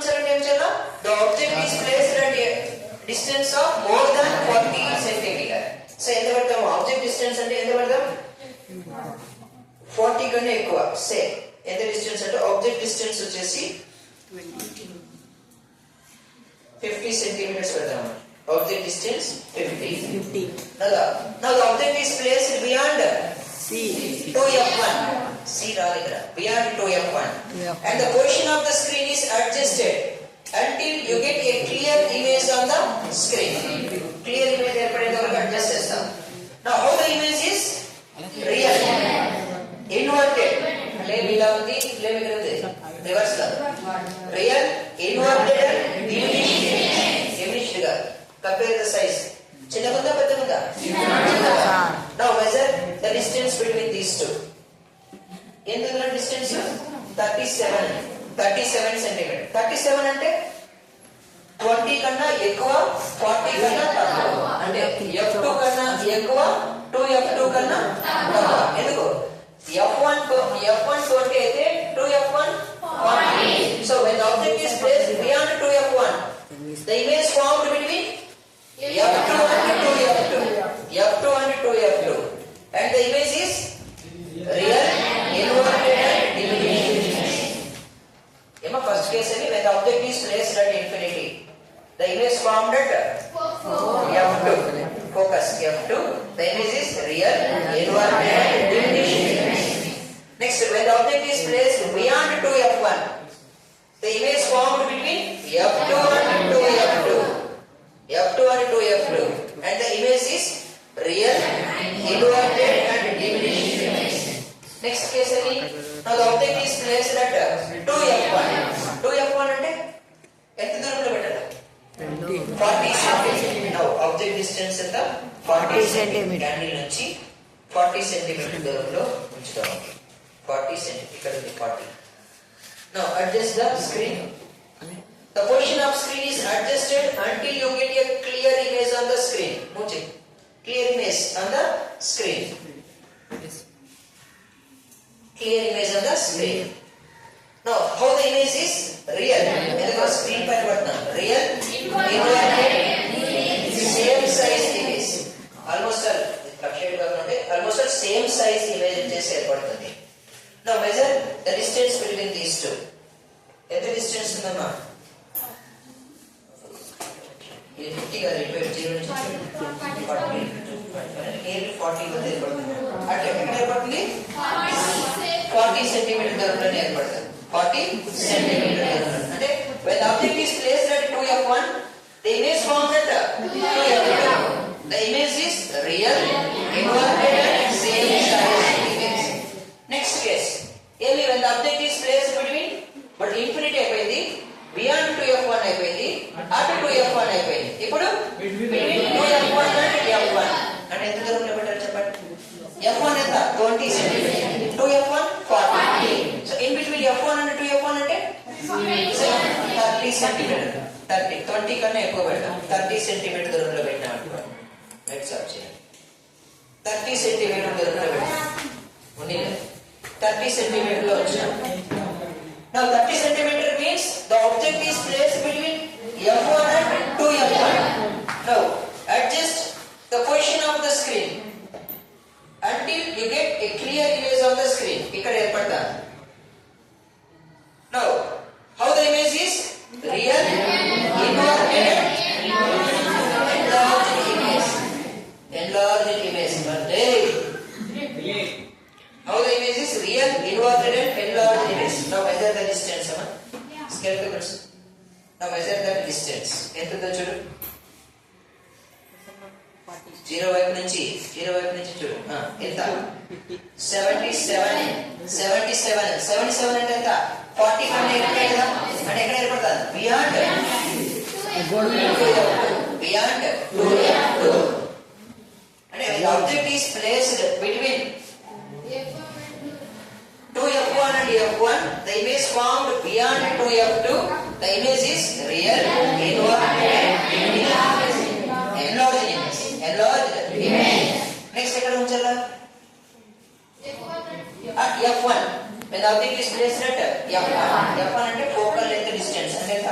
ఉంచాలంటే ఏం చేయాలి? The object is placed at a distance of more than 40 centimeter. So ఎంత పెడతాము? ఆబ్జెక్ట్ డిస్టెన్స్ అంటే ఎంత పెడతాం? 40 కన్నా ఎక్కువ. సే ఎంత డిస్టెన్స్ అంటే ఆబ్జెక్ట్ డిస్టెన్స్ వచ్చేసి 50 సెంటీమీటర్స్ పెడతాం. Object distance 50. Now the object is placed beyond C. 2f1. C రాదు ఇక్కడ. Beyond 2f1. And the position of the screen is adjusted until you get a clear image on the screen. Clear image ఏర్పడేంత వరకు adjust చేస్తాం. Now how the image is real, inverted. లేవు ఇలా ఉంది, లేవు ఇక్కడ ఉంది. రివర్స్ గా రియల్, ఇన్వర్టెడ్, diminished గా. Compare the size. చిన్నగుందా పెద్దగుందా? Now measure the distance between these two. ఎందుకు డిస్టెన్స్? 37 సెంటీమీటర్. 37 అంటే 20 కన్నా ఎక్కువ, 40 కన్నా తక్కువ. అంటే f2 కన్నా ఎక్కువ, 2f2 కన్నా తక్కువ. ఎందుకు? f1 20 అయితే 2f1 40. So when the object is placed beyond 2f1, the image formed between f2 and 2f2, and the image is real, inverted and diminished. Emma first case ani, when the object is placed at infinity, the image formed at f2. Focus f2. The image is real, inverted and diminished. Next, when the object is placed beyond 2f1, the image formed between f2 and 2f2, and the image is real, inverted and diminished. Next case ani, now the object is placed at 2f1. 2f1 అంటే ఎంత దూరంలో పెట్టాలి? 40 centimetre. Now object distance ఎంత? 40 centimetre. Candle నుంచి 40 centimetre దూరంలో ఉంచుతాం. 40 centimetre ఇక్కడ ఉంది 40. Now adjust the screen. The position of screen is adjusted until you get a clear image on the screen. Move it. Clear image on the screen. Clear image on the screen. Now, how the image is real? Because screen పైన పడుతున్నాం. Real, inverted, same size image. Almost same size image వచ్చేసి ఏర్పడుతుంది. Now measure the distance between these two. ఎంత distance ఉందమ్మా? ఇది 50 కాదు, 0 నుంచి 40 వద్ద ఏర్పడుతుంది. అంటే ఎక్కడ ఏర్పడుతుంది? 40 సెంటీమీటర్ దూరంలో ఏర్పడుతుంది. 40 సెంటీమీటర్ దూరంలో. అంటే when the object is placed at 2f1, the image formed at 2f2. The image is real, inverted and same size image. Next case, when the object is placed between, but infinity అయిపోయింది, beyond 2f1 అయిపోయింది, after 2f1 అయిపోయింది. ఇప్పుడు between 2f1 and f1 అంటే ఎంత దూరంలో పెట్టారు చెప్పండి? f1 ఎంత? 20 centimetre. 2f1 40. So in between f1 and 2f1 అంటే 30 సెంటీమీటర్. 20 కన్నా ఎక్కువ పెడతాం. 30 సెంటీమీటర్ దూరంలో పెట్టాం అనుకోండి. నెక్స్ట్ ఆఫ్ చేయండి. 30 సెంటీమీటర్ దూరంలో పెట్టాం. 30 సెంటీమీటర్లో వచ్చాం. Now 30 centimeter means the object is placed between f1 and 2f1. Now adjust the position of the screen until you get a clear image on the screen. ఇక్కడ ఏర్పడతా. Now how the image is real, inverted, enlarged image. How the image is real, inverted and enlarged image. Now measure the distance. Scale papers. Now measure the distance. ఎంత ఉందో చూడు. 0 వైపు నుంచి చూడు. ఎంత? 77 అంటే ఎంత? 40 కన్నా ఎక్కువ కదా. అంటే ఎక్కడ ఏర్పడుతుంది? Beyond 2f2. అంటే the object is placed between 2f1 and f1, the image formed beyond 2f2, the image is real, inverted and enlarged image. Next ఎక్కడ ఉంచాలా? F1. When the object is placed at f1 అంటే focal length distance అంటే ఎంత?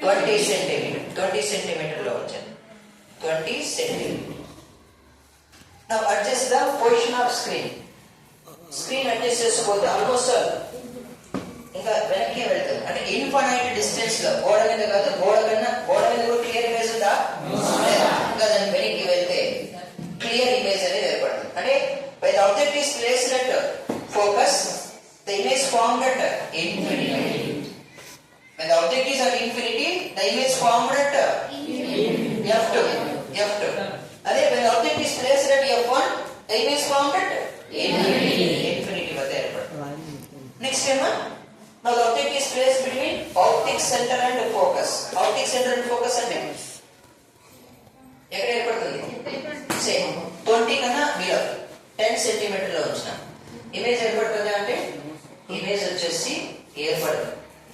20 centimeter. 20 centimeter లో ఉంచండి. 20 centimeter. Now adjust the position of screen. Screen adjust చేసుకోవద్దు. Almost ఇంకా వెనక్కి వెళ్తుంది. అంటే ఇన్ఫైనైట్ డిస్టెన్స్ లో గోడ మీద కాదు, గోడ మీద కూడా క్లియర్ ఇమేజ్ ఉందా? ఇంకా దాన్ని వెనక్కి వెళ్తే క్లియర్ ఇమేజ్ అనేది ఏర్పడుతుంది. అంటే when the object is placed at focus, the image formed at infinity. When the object is at infinity, the image formed at f2. అదే when the object is placed at f1, the image formed at infinity వద్ద ఏర్పడుతుంది. Next ఏమా, now the object is placed between optic center and focus. Optic center and focus అంటే ఎక్కడ ఏర్పడుతుంది? Same 20 కన్నా below 10 centimetre లో ఉంచిన ఇమేజ్ ఏర్పడుతుంది. అంటే ఇమేజ్ వచ్చేసి ఏర్పడదు.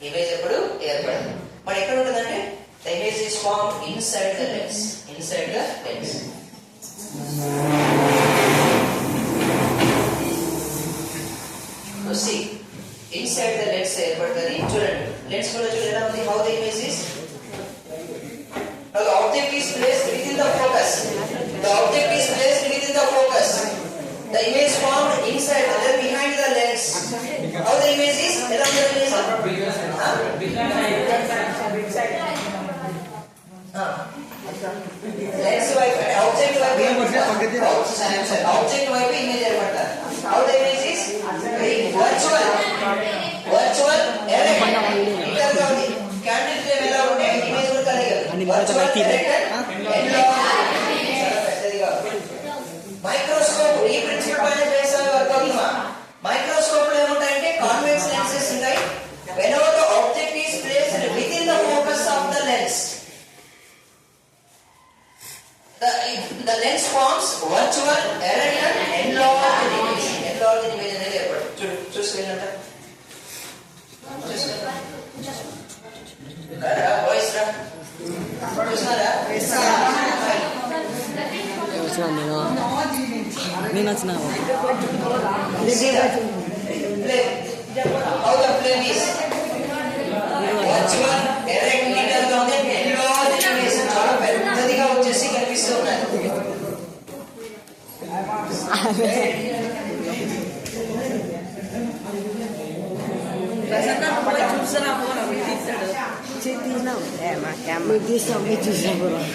ఇమేజ్ ఎప్పుడు ఏర్పడదు. మరి ఎక్కడ ఉంటుందంటే the image is formed inside the lens. So see, inside the lens ఏర్పడుతుంది. చూడండి, లెన్స్ కూడా చూడండి ఎలా ఉంది. how the image is. Now the object is placed within the focus. The image formed inside or behind the lens. How the image is? ఎలా ఉంది image? Lens వైపు object వైపు image ఏర్పడతారు. How the image is? virtual erect. ఇక్కడ ఉంది candle flame ఎలా ఉంటే image కూడా కలిగదు. virtual erect microscope ఈ ప్రిన్సిపల్ పైన బేస్ అయ్యి వర్క్ అవుతుందా? మైక్రోస్కోప్ లో ఏముంటాయంటే కాన్వెక్స్ లెన్సెస్ ఉంటాయి. whenever the object is placed within the focus of the lens, the lens forms virtual erect and enlarged image అనేది ఏర్పడుతుంది. చూసుకున్నారా? వాయిస్ రా చూస్తున్నారా? నేను వచ్చిన how the flame is virtual erect needle గా ఉంది. enlarged image చాలా పెద్దదిగా వచ్చేసి కనిపిస్తూ ఉన్నది.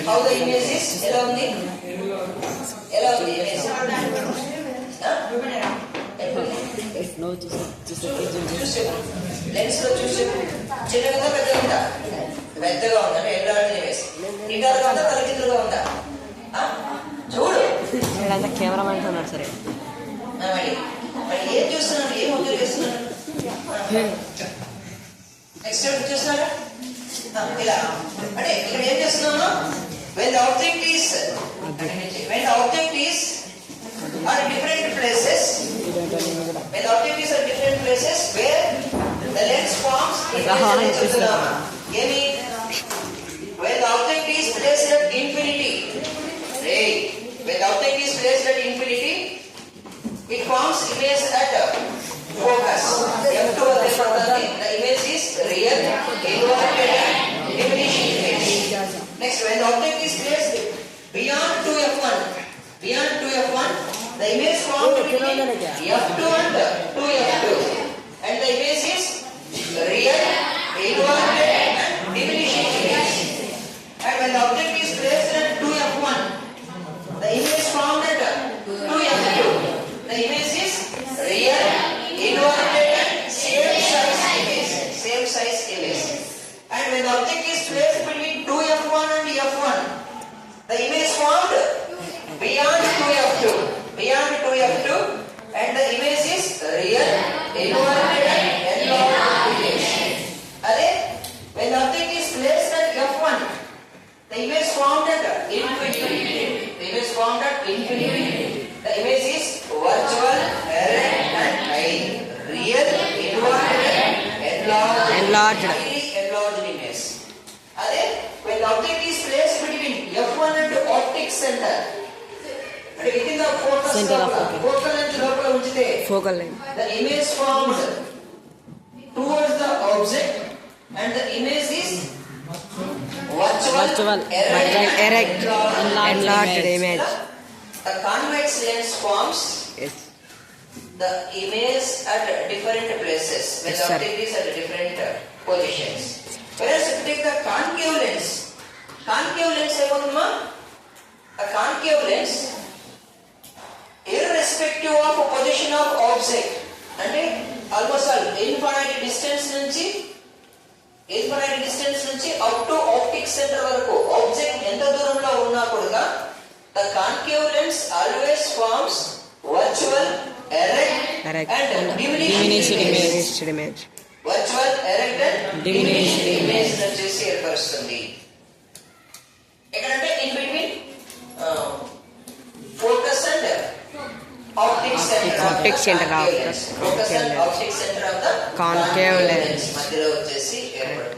how the image is ఎలా ఉంది image? లెన్స్ లో చూసి చిన్నగా పెద్దగా పెద్దగా ఉందా? ఎంలార్జ్డ్ ఇమేజ్. నిటారుగా ఉందా? తలకిందులుగా ఉందా? చూడు, కెమెరామెన్ ఉన్నాడు సరే. మరి ఏం చూస్తున్నాను, ఏం ఒత్తిడి చేస్తున్నాను? నెక్స్ట్ చూస్తున్నారా? ఇలా అంటే ఇక్కడ ఏం చేస్తున్నాను? when the object is at different places, where the lens forms when the object is placed at infinity, it forms image at focus. f2 the image is real, inverted and diminishing image. Next, when the object is placed beyond 2f1, the image formed between f2 and 2f2, and the image is real, inverted and diminishing image. And when the object is placed at 2f1, the image formed at 2f2, the image is real, inverted and same size image. And when the object is placed between 2f1 and f1, the image formed beyond 2f2, and the image is real, inverted and enlarged image. When the object is placed at f1, the image formed at infinity. The image is virtual, erect and real, inverted and enlarged image. When the object is placed between f1 and optic center, within the focus focal length లోపల ఉంచితే the image formed towards the object and the image is Virtual, erect, enlarged image. The convex lens forms Yes. the image at different places when Yes, the sir. object is at different positions. Whereas if you take the concave lens ఏమన్నా a concave lens irrespective of position of object అంటే almost all infinite distance నుంచి up to optic centre వరకు object ఎంత దూరంలో ఉన్నా కూడా the concave lens always forms virtual, erect and diminished image. Virtual, erect and diminished image వచ్చేసి ఏర్పరుస్తుంది. ఎక్కడంటే in between focus and optic center of the concave lens. Focus and optic center of the concave lens మధ్యలో వచ్చేసి ఏర్పడుతుంది.